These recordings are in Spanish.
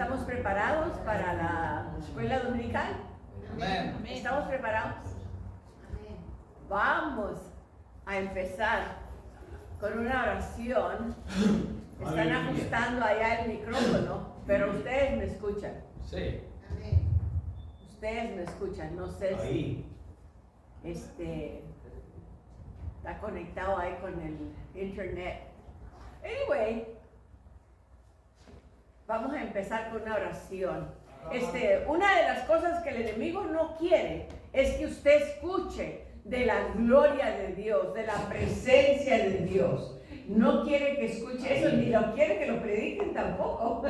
¿Estamos preparados para la escuela dominical? Amén. ¿Estamos preparados? Vamos a empezar con una oración. Están ajustando allá el micrófono, pero ustedes me escuchan. Sí. Ustedes me escuchan, no sé si está conectado ahí con el internet. Anyway, vamos a empezar con una oración. Una de las cosas que el enemigo no quiere es que usted escuche de la gloria de Dios, de la presencia de Dios. No quiere que escuche eso, ni lo quiere que lo prediquen tampoco.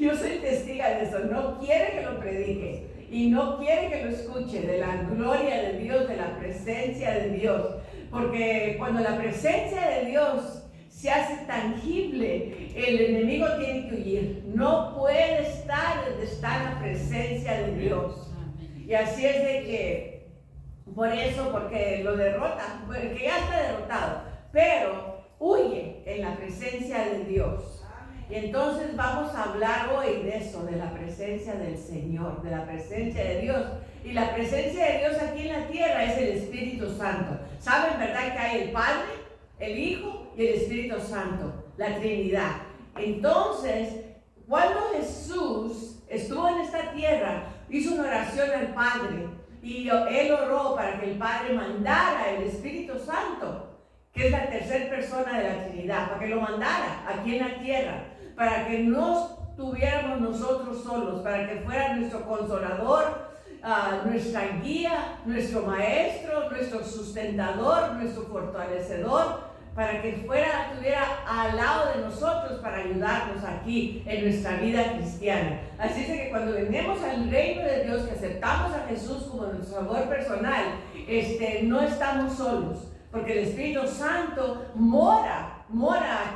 Yo soy testiga de eso. No quiere que lo predique y no quiere que lo escuche de la gloria de Dios, de la presencia de Dios. Porque cuando la presencia de Dios se hace tangible, el enemigo tiene que huir. No puede estar donde está la presencia de Dios. Y así es de que, por eso, porque lo derrota, porque ya está derrotado, pero huye en la presencia de Dios. Y entonces vamos a hablar hoy de eso, de la presencia del Señor, de la presencia de Dios. Y la presencia de Dios aquí en la tierra es el Espíritu Santo. ¿Saben, verdad, que hay el Padre, el Hijo y el Espíritu Santo, la Trinidad? Entonces, cuando Jesús estuvo en esta tierra, hizo una oración al Padre y Él oró para que el Padre mandara el Espíritu Santo, que es la tercera persona de la Trinidad, para que lo mandara aquí en la tierra, para que no estuviéramos nosotros solos, para que fuera nuestro consolador, nuestra guía, nuestro maestro, nuestro sustentador, nuestro fortalecedor, para que estuviera al lado de nosotros para ayudarnos aquí en nuestra vida cristiana. Así es que cuando venimos al reino de Dios, que aceptamos a Jesús como nuestro Salvador personal, no estamos solos, porque el Espíritu Santo mora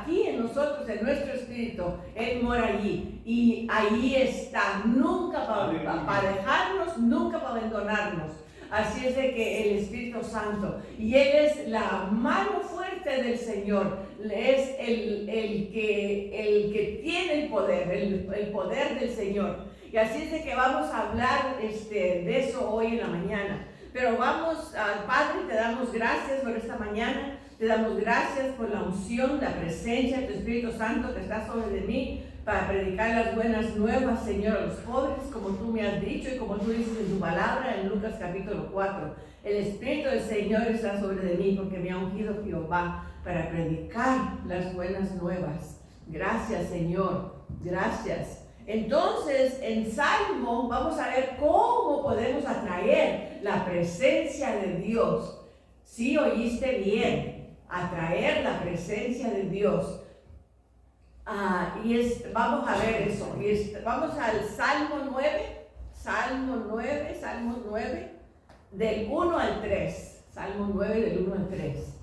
aquí en nosotros, en nuestro espíritu. Él mora allí y ahí está, nunca para dejarnos, nunca para abandonarnos. Así es de que el Espíritu Santo, y Él es la mano fuerte del Señor, es el que tiene el poder, el poder del Señor. Y así es de que vamos a hablar de eso hoy en la mañana. Pero vamos, Padre, te damos gracias por esta mañana, te damos gracias por la unción, la presencia de tu Espíritu Santo que está sobre de mí, para predicar las buenas nuevas, Señor, a los pobres, como tú me has dicho y como tú dices en tu palabra en Lucas capítulo 4. El Espíritu del Señor está sobre de mí porque me ha ungido Jehová para predicar las buenas nuevas. Gracias, Señor, gracias. Entonces, en Salmo vamos a ver cómo podemos atraer la presencia de Dios. Si oíste bien, atraer la presencia de Dios. Vamos a ver eso. Vamos al Salmo 9, del 1 al 3. Salmo 9, del 1 al 3.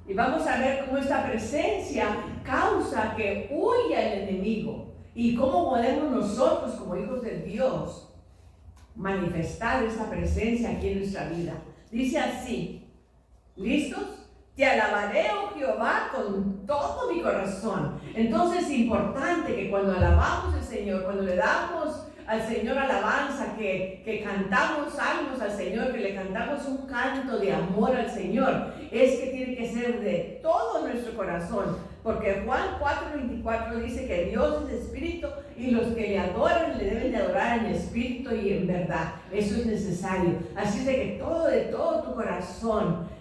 Y vamos a ver cómo esta presencia causa que huya el enemigo. Y cómo podemos nosotros, como hijos de Dios, manifestar esa presencia aquí en nuestra vida. Dice así, ¿listos? Te alabaré, oh Jehová, con todo mi corazón. Entonces es importante que cuando alabamos al Señor, cuando le damos al Señor alabanza, que cantamos salmos al Señor, que le cantamos un canto de amor al Señor, es que tiene que ser de todo nuestro corazón. Porque Juan 4:24 dice que Dios es espíritu y los que le adoran le deben de adorar en espíritu y en verdad. Eso es necesario. Así es de que de todo tu corazón,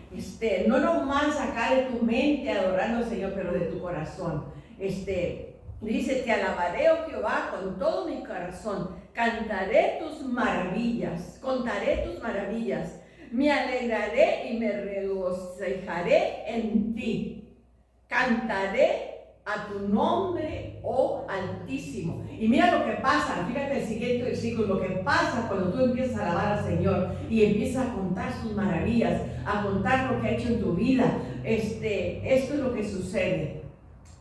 no nomás sacar de tu mente adorando al Señor, pero de tu corazón. Dice, te alabaré, oh Jehová, con todo mi corazón. Cantaré tus maravillas, contaré tus maravillas. Me alegraré y me regocijaré en ti. Cantaré a tu nombre, oh Altísimo. Y mira lo que pasa, fíjate el siguiente versículo, lo que pasa cuando tú empiezas a alabar al Señor y empiezas a contar sus maravillas, a contar lo que ha hecho en tu vida. Esto es lo que sucede.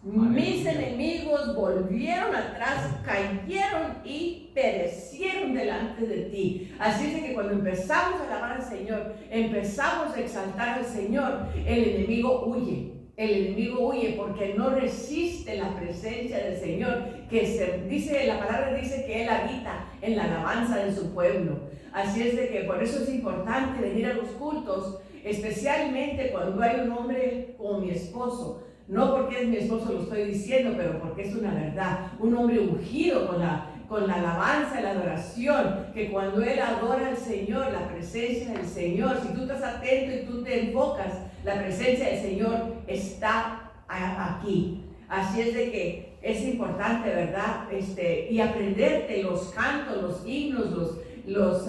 Mis enemigos volvieron atrás, cayeron y perecieron delante de ti. Así es que cuando empezamos a alabar al Señor, empezamos a exaltar al Señor, el enemigo huye. el enemigo huye porque no resiste la presencia del Señor, la palabra dice que Él habita en la alabanza de su pueblo. Así es de que por eso es importante venir a los cultos, especialmente cuando hay un hombre como mi esposo. No porque es mi esposo lo estoy diciendo, pero porque es una verdad. Un hombre ungido con la alabanza, la adoración, que cuando él adora al Señor, la presencia del Señor, si tú estás atento y tú te enfocas, la presencia del Señor está aquí. Así es de que es importante, ¿verdad? Y aprenderte los cantos, los himnos, los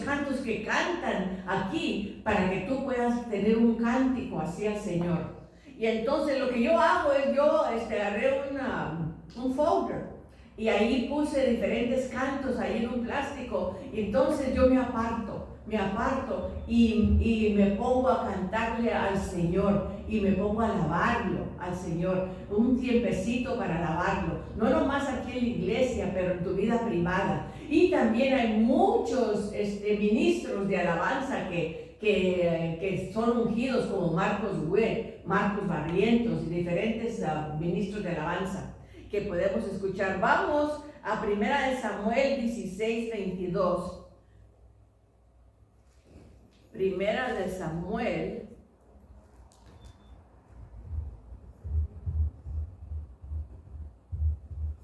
cantos que cantan aquí, para que tú puedas tener un cántico hacia el Señor. Y entonces lo que yo hago es, yo agarré un folder y ahí puse diferentes cantos ahí en un plástico. Y entonces yo me aparto y me pongo a cantarle al Señor y me pongo a alabarlo al Señor, un tiempecito para alabarlo, no nomás aquí en la iglesia, pero en tu vida privada. Y también hay muchos ministros de alabanza que son ungidos, como Marcos Witt, Marcos Barrientos y diferentes ministros de alabanza que podemos escuchar. Vamos a 1 Samuel 16:22. 1 Samuel.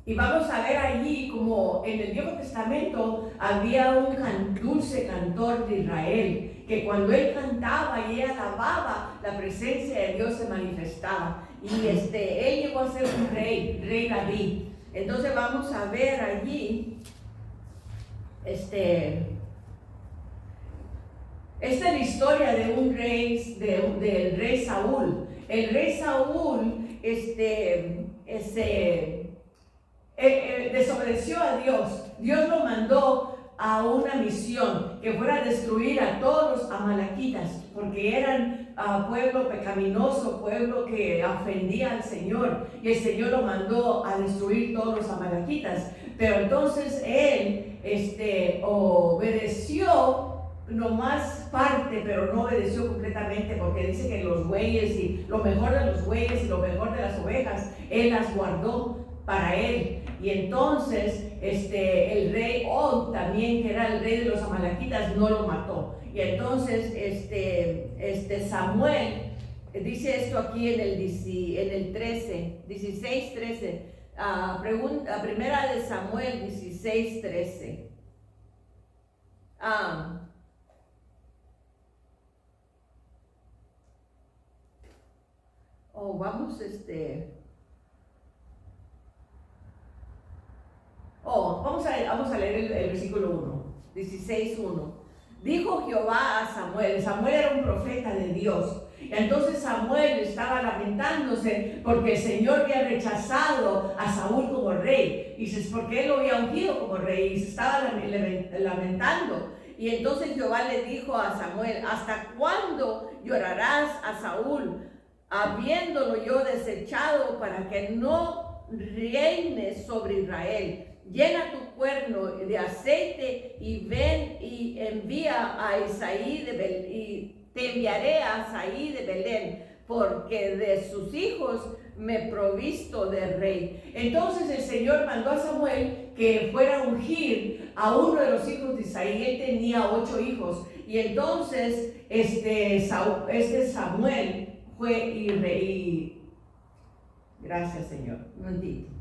Y vamos a ver allí como en el Viejo Testamento había un dulce cantor de Israel, que cuando él cantaba y él alababa, la presencia de Dios se manifestaba. Y él llegó a ser un rey David. Entonces vamos a ver allí, esta es la historia de un rey, del rey Saúl. El rey Saúl, desobedeció a Dios. Dios lo mandó a una misión que fuera a destruir a todos los amalequitas, porque eran pueblo pecaminoso, pueblo que ofendía al Señor, y el Señor lo mandó a destruir todos los amalequitas. Pero entonces él obedeció nomás parte, pero no obedeció completamente, porque dice que los bueyes y lo mejor de los bueyes y lo mejor de las ovejas él las guardó para él. Y entonces el rey Og también, que era el rey de los amalequitas, no lo mató. Y entonces Samuel dice esto aquí en el 16:13. Primera de Samuel 16:13. Vamos a leer el versículo 1, 16:1. Dijo Jehová a Samuel. Samuel era un profeta de Dios. Y entonces Samuel estaba lamentándose porque el Señor había rechazado a Saúl como rey. Y porque él lo había ungido como rey y se estaba lamentando. Y entonces Jehová le dijo a Samuel: ¿hasta cuándo llorarás a Saúl, habiéndolo yo desechado, para que no reines sobre Israel? Llena tu cuerno de aceite y ven y envía a Isaí de Belén, y te enviaré a Isaí de Belén, porque de sus hijos me provisto de rey. Entonces el Señor mandó a Samuel que fuera a ungir a uno de los hijos de Isaí. Él tenía 8 hijos. Y entonces Samuel fue y gracias, Señor. Bendito.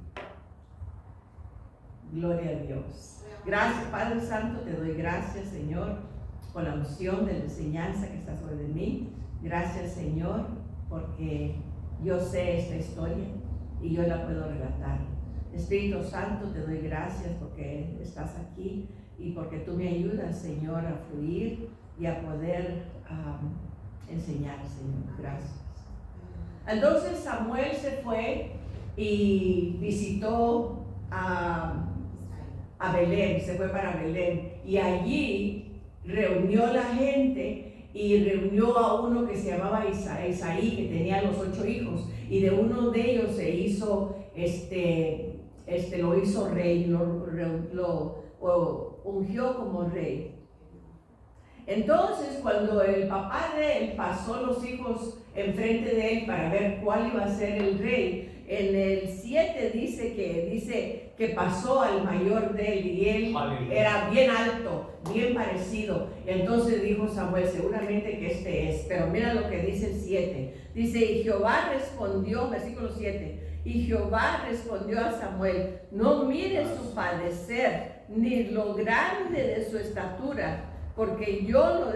Gloria a Dios. Gracias, Padre Santo, te doy gracias, Señor, por la unción de la enseñanza que está sobre mí. Gracias, Señor, porque yo sé esta historia y yo la puedo relatar. Espíritu Santo, te doy gracias porque estás aquí y porque tú me ayudas, Señor, a fluir y a poder enseñar, Señor. Gracias. Entonces Samuel se fue y visitó a Belén, se fue para Belén, y allí reunió la gente y reunió a uno que se llamaba Isaí, que tenía los 8 hijos, y de uno de ellos se hizo lo hizo rey, lo ungió como rey. Entonces, cuando el papá de él pasó los hijos enfrente de él para ver cuál iba a ser el rey, en el 7 dice que pasó al mayor de él y él era bien alto, bien parecido. Entonces dijo Samuel, seguramente que este es. Pero mira lo que dice el 7. Dice, y Jehová respondió, versículo 7, y Jehová respondió a Samuel, no mires su padecer, ni lo grande de su estatura, porque yo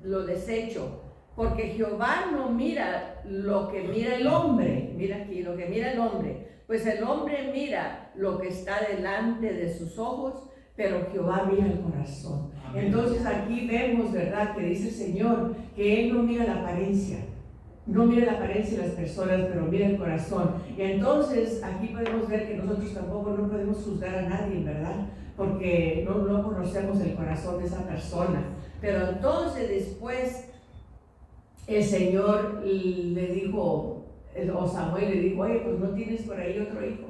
lo desecho. Porque Jehová no mira lo que mira el hombre, mira aquí, lo que mira el hombre, pues el hombre mira lo que está delante de sus ojos, pero Jehová mira el corazón. Amén. Entonces aquí vemos, ¿verdad?, que dice el Señor que Él no mira la apariencia, no mira la apariencia de las personas, pero mira el corazón. Y entonces aquí podemos ver que nosotros tampoco no podemos juzgar a nadie, ¿verdad?, porque no conocemos el corazón de esa persona. Pero entonces después el Señor le dijo, o Samuel le dijo, oye, pues no tienes por ahí otro hijo,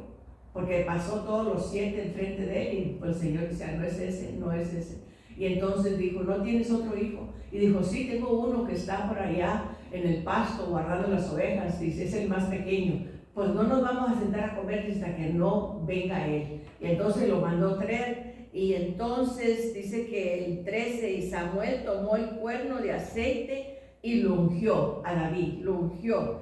porque pasó todos los 7 enfrente de él, y pues el Señor decía, no es ese, no es ese. Y entonces dijo, ¿no tienes otro hijo? Y dijo, sí, tengo uno que está por allá en el pasto guardando las ovejas, dice, es el más pequeño. Pues no nos vamos a sentar a comer hasta que no venga él. Y entonces lo mandó traer. Y entonces dice que el 13, y Samuel tomó el cuerno de aceite y lo ungió a David, lo ungió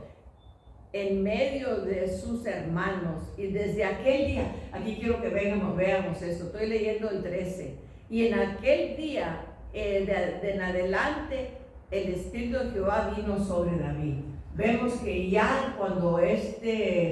en medio de sus hermanos. Y desde aquel día, aquí quiero que veamos esto, estoy leyendo el 13. Y en aquel día, en adelante, el Espíritu de Jehová vino sobre David. Vemos que ya cuando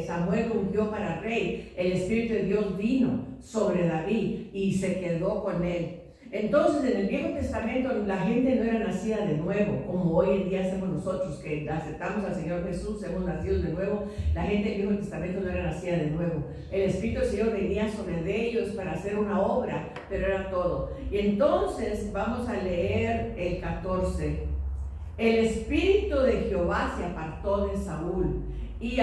Samuel lo ungió para rey, el Espíritu de Dios vino sobre David y se quedó con él. Entonces, en el Viejo Testamento la gente no era nacida de nuevo, como hoy en día hacemos nosotros, que aceptamos al Señor Jesús, hemos nacido de nuevo. La gente del Viejo Testamento no era nacida de nuevo. El Espíritu del Señor venía sobre ellos para hacer una obra, pero era todo. Y entonces, vamos a leer el 14. El Espíritu de Jehová se apartó de Saúl y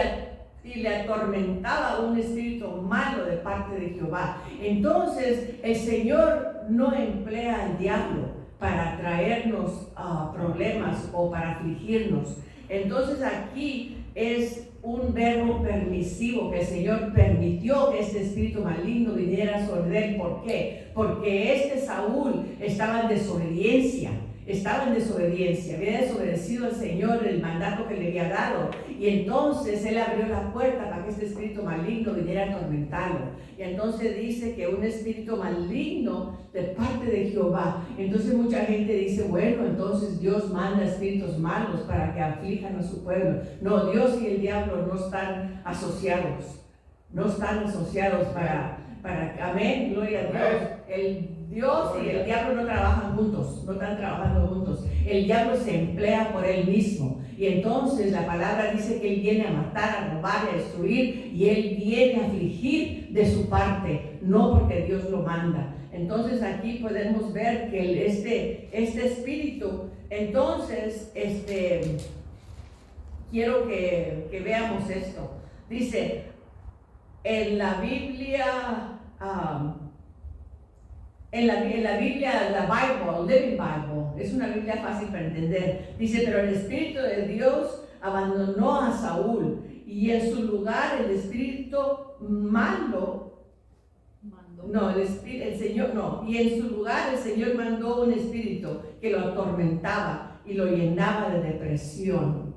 le atormentaba un espíritu malo de parte de Jehová. Entonces el Señor no emplea al diablo para traernos problemas o para afligirnos. Entonces aquí es un verbo permisivo, que el Señor permitió que este espíritu maligno viniera sobre él. ¿Por qué? Porque Saúl estaba en desobediencia. Había desobedecido al Señor el mandato que le había dado, y entonces él abrió la puerta para que este espíritu maligno viniera a atormentarlo. Y entonces dice que un espíritu maligno de parte de Jehová. Entonces mucha gente dice, bueno, entonces Dios manda espíritus malos para que aflijan a su pueblo. No, Dios y el diablo no están asociados, para amén, gloria a Dios. El Dios y el diablo no trabajan juntos, no están trabajando juntos. El diablo se emplea por él mismo. Y entonces la palabra dice que él viene a matar, a robar, a destruir, y él viene a afligir de su parte, no porque Dios lo manda. Entonces aquí podemos ver que este espíritu, entonces, quiero que veamos esto. Dice, en la Biblia, la Bible, Living Bible, es una Biblia fácil para entender. Dice, pero el Espíritu de Dios abandonó a Saúl, y en su lugar el espíritu malo, y en su lugar el Señor mandó un espíritu que lo atormentaba y lo llenaba de depresión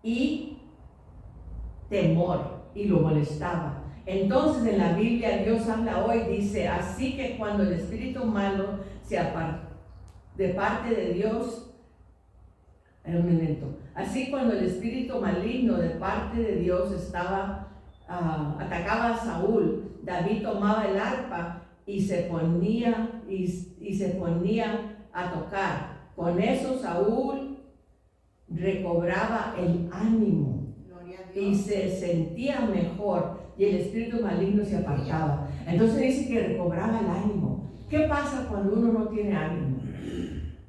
y temor, y lo molestaba. Entonces en la Biblia Dios habla hoy, dice, así que cuando el espíritu malo se aparta de parte de Dios, así cuando el espíritu maligno de parte de Dios atacaba a Saúl, David tomaba el arpa y se ponía a tocar. Con eso Saúl recobraba el ánimo y se sentía mejor, y el espíritu maligno se apartaba. Entonces dice que recobraba el ánimo. ¿Qué pasa cuando uno no tiene ánimo?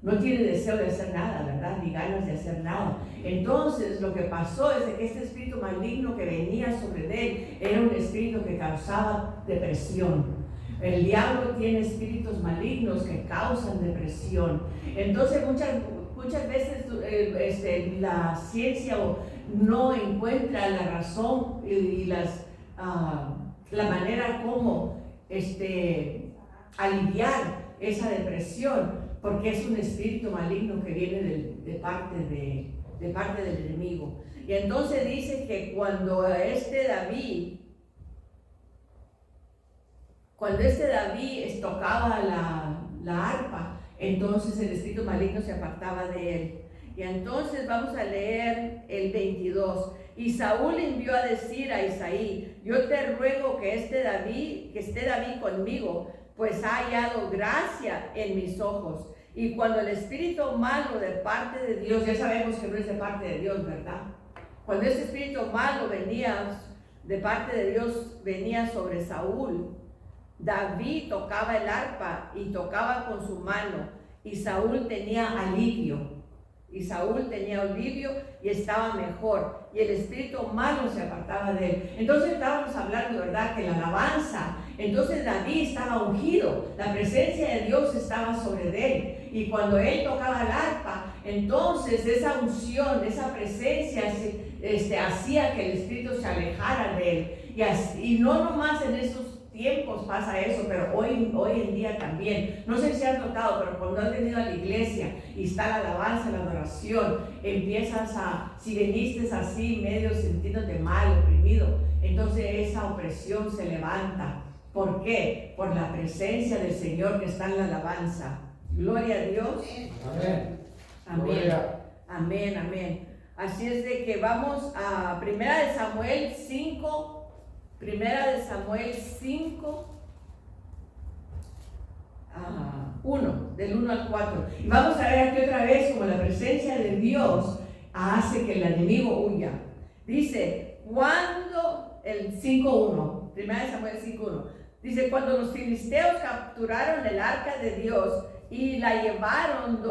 No tiene deseo de hacer nada, ¿verdad? Ni ganas de hacer nada. Entonces lo que pasó es que este espíritu maligno que venía sobre él era un espíritu que causaba depresión. El diablo tiene espíritus malignos que causan depresión. Entonces muchas veces la ciencia no encuentra la razón y la manera como aliviar esa depresión, porque es un espíritu maligno que viene de parte del enemigo. Y entonces dice que cuando David tocaba la arpa, entonces el espíritu maligno se apartaba de él. Y entonces vamos a leer el 22. Y Saúl envió a decir a Isaí: yo te ruego que esté David conmigo, pues ha hallado gracia en mis ojos. Y cuando el espíritu malo de parte de Dios, ya sabemos que no es de parte de Dios, ¿verdad? Cuando ese espíritu malo venía de parte de Dios, venía sobre Saúl, David tocaba el arpa y tocaba con su mano, y Saúl tenía alivio. Y estaba mejor, y el espíritu malo se apartaba de él. Entonces estábamos hablando, ¿verdad?, que la alabanza, entonces David estaba ungido, la presencia de Dios estaba sobre él, y cuando él tocaba el arpa, entonces esa unción, esa presencia hacía que el espíritu se alejara de él. Y no nomás en esos tiempos pasa eso, pero hoy en día también. No sé si has notado, pero cuando has venido a la iglesia y está la alabanza, la adoración, si viniste así medio sintiéndote mal, oprimido, entonces esa opresión se levanta. ¿Por qué? Por la presencia del Señor que está en la alabanza. Gloria a Dios. Amén. Amén. Amén, amén. Así es de que vamos a Primera de Samuel 5. Primera de Samuel 5, 1, del 1 al 4. Y vamos a ver aquí otra vez como la presencia de Dios hace que el enemigo huya. Dice, cuando, el 5.1, Primera de Samuel 5.1, dice, cuando los filisteos capturaron el arca de Dios y la llevaron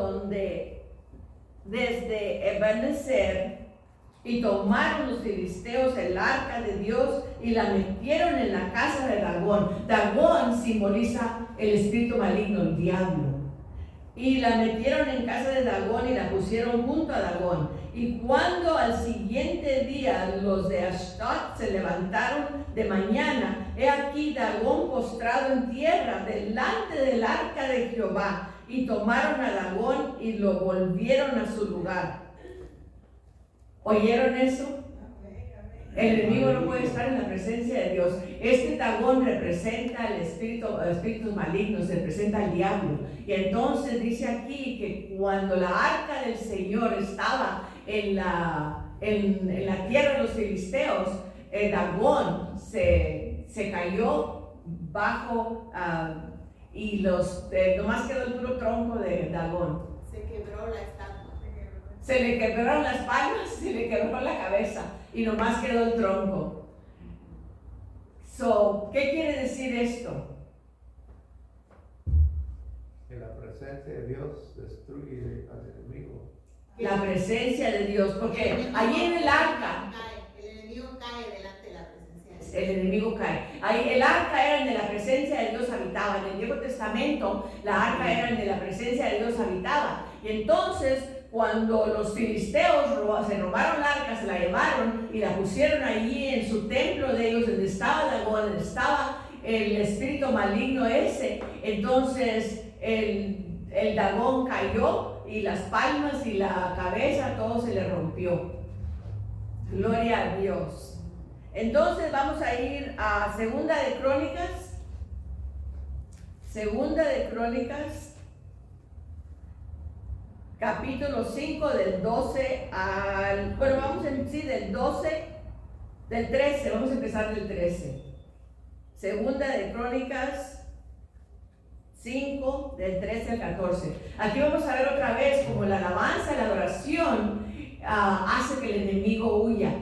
desde Ebenezer, y tomaron los filisteos el arca de Dios y la metieron en la casa de Dagón. Dagón simboliza el espíritu maligno, el diablo. Y la metieron en casa de Dagón y la pusieron junto a Dagón. Y cuando al siguiente día los de Ashdod se levantaron de mañana, he aquí Dagón postrado en tierra delante del arca de Jehová. Y tomaron a Dagón y lo volvieron a su lugar. ¿Oyeron eso? El enemigo no puede estar en la presencia de Dios. Dagón representa el espíritus malignos, representa al diablo. Y entonces dice aquí que cuando la arca del Señor estaba en la tierra de los filisteos, Dagón se cayó bajo y nomás quedó el puro tronco de Dagón. Se quebró la estatua. Se le quebraron las palmas, se le quebró la cabeza y nomás quedó el tronco. ¿Qué quiere decir esto? Que la presencia de Dios destruye al enemigo. La presencia de Dios, porque allí en el arca, El enemigo cae delante de la presencia de Dios. el enemigo cae. Ahí, el arca era donde la presencia de Dios habitaba. En el Viejo Testamento, la arca era donde la presencia de Dios habitaba. Y entonces, cuando los filisteos se robaron la arca, se la llevaron y la pusieron allí en su templo de ellos, donde estaba Dagón, donde estaba el espíritu maligno ese, entonces el Dagón cayó y las palmas y la cabeza, todo se le rompió. Gloria a Dios. Entonces vamos a ir a Segunda de Crónicas, capítulo 5, del 12 al... Bueno, del 13, vamos a empezar del 13. Segunda de Crónicas 5, del 13 al 14. Aquí vamos a ver otra vez como la alabanza, la adoración hace que el enemigo huya.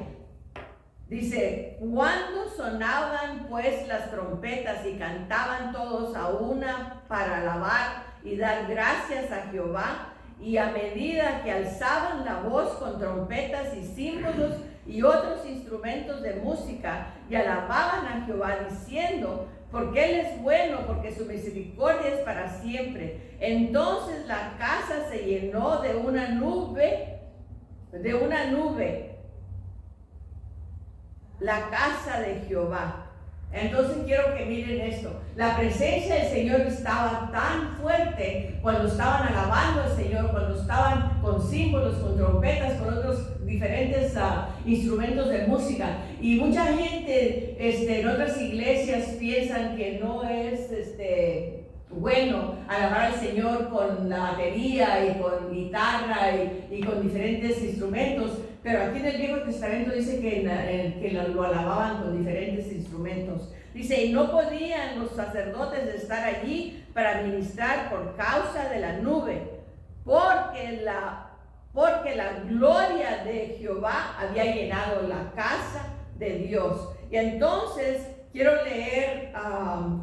Dice, cuando sonaban pues las trompetas y cantaban todos a una para alabar y dar gracias a Jehová, y a medida que alzaban la voz con trompetas y címbalos y otros instrumentos de música, y alababan a Jehová diciendo: porque Él es bueno, porque su misericordia es para siempre. Entonces la casa se llenó de una nube, la casa de Jehová. Entonces quiero que miren esto. La presencia del Señor estaba tan fuerte cuando estaban alabando al Señor, cuando estaban con símbolos, con trompetas, con otros diferentes instrumentos de música. Y mucha gente en otras iglesias piensan que no es bueno alabar al Señor con la batería y con guitarra y con diferentes instrumentos. Pero aquí en el Viejo Testamento dice que lo alababan con diferentes instrumentos. Dice: y no podían los sacerdotes estar allí para ministrar por causa de la nube, porque la gloria de Jehová había llenado la casa de Dios. Y entonces quiero leer,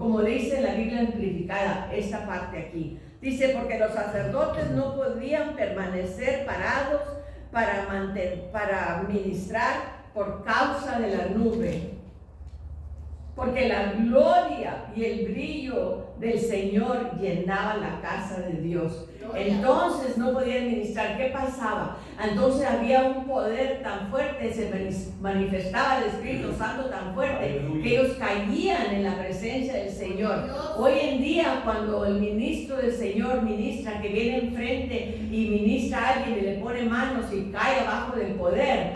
como dice la Biblia amplificada, esta parte aquí. Dice: porque los sacerdotes no podían permanecer parados para ministrar por causa de la nube, porque la gloria y el brillo del Señor llenaba la casa de Dios. Entonces no podían ministrar. ¿Qué pasaba? Entonces había un poder tan fuerte, se manifestaba el Espíritu Santo tan fuerte, que ellos caían en la presencia del Señor. Hoy en día, cuando el ministro del Señor ministra, que viene enfrente y ministra a alguien y le pone manos y cae abajo del poder,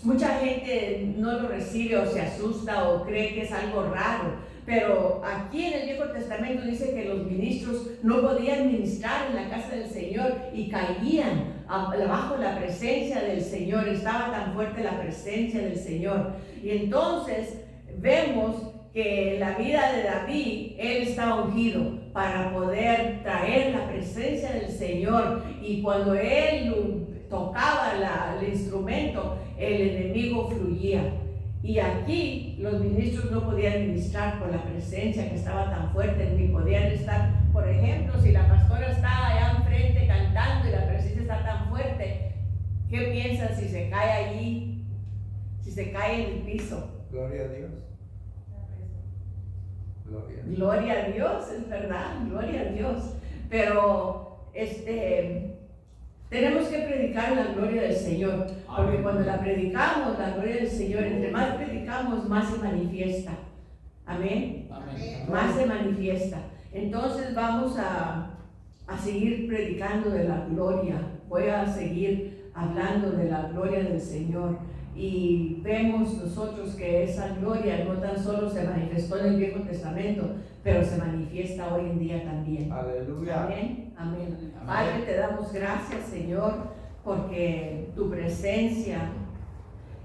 mucha gente no lo recibe o se asusta o cree que es algo raro. Pero aquí en el Viejo Testamento dice que los ministros no podían ministrar en la casa del Señor y caían bajo la presencia del Señor. Estaba tan fuerte la presencia del Señor. Y entonces vemos que la vida de David, él estaba ungido para poder traer la presencia del Señor. Y cuando él tocaba el instrumento, el enemigo fluía. Y aquí los ministros no podían ministrar por la presencia que estaba tan fuerte, ni podían estar, por ejemplo, si la pastora está allá enfrente cantando y la presencia está tan fuerte, ¿qué piensan si se cae allí, si se cae en el piso? Gloria a Dios. Gloria a Dios, es verdad, gloria a Dios. Pero tenemos que predicar la gloria del Señor, porque cuando la predicamos, la gloria del Señor, entre más predicamos, más se manifiesta. Amén. Amén. Más se manifiesta. Entonces vamos a seguir predicando de la gloria. Voy a seguir hablando de la gloria del Señor. Y vemos nosotros que esa gloria no tan solo se manifestó en el Viejo Testamento, pero se manifiesta hoy en día también. Aleluya. Amén. Amén. Padre, te damos gracias, Señor, porque tu presencia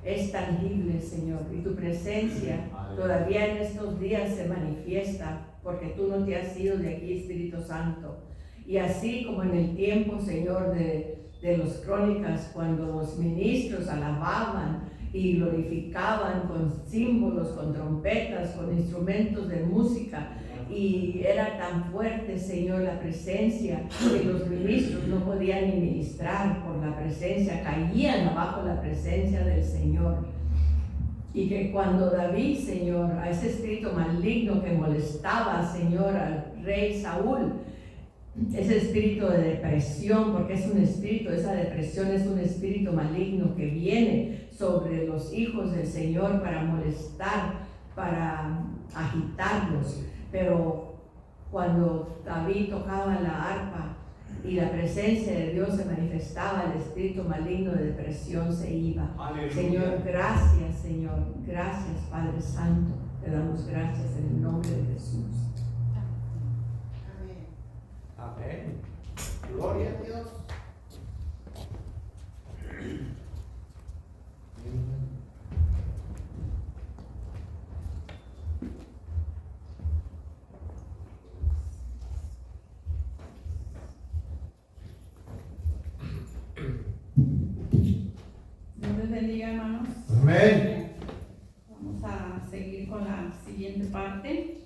es tangible, Señor, y tu presencia todavía en estos días se manifiesta, porque tú no te has ido de aquí, Espíritu Santo. Y así como en el tiempo, Señor, de los Crónicas, cuando los ministros alababan y glorificaban con símbolos, con trompetas, con instrumentos de música, y era tan fuerte, Señor, la presencia, que los ministros no podían ni ministrar por la presencia, caían abajo la presencia del Señor. Y que cuando David, Señor, a ese espíritu maligno que molestaba, Señor, al rey Saúl, ese espíritu de depresión, porque es un espíritu, esa depresión es un espíritu maligno que viene sobre los hijos del Señor para molestar, para agitarlos. Pero cuando David tocaba la arpa y la presencia de Dios se manifestaba, el espíritu maligno de depresión se iba. Aleluya. Señor, gracias, Señor, gracias, Padre Santo, te damos gracias en el nombre de Jesús. Amén. Gloria a Dios. Dios les bendiga, hermanos. Amén. Vamos a seguir con la siguiente parte.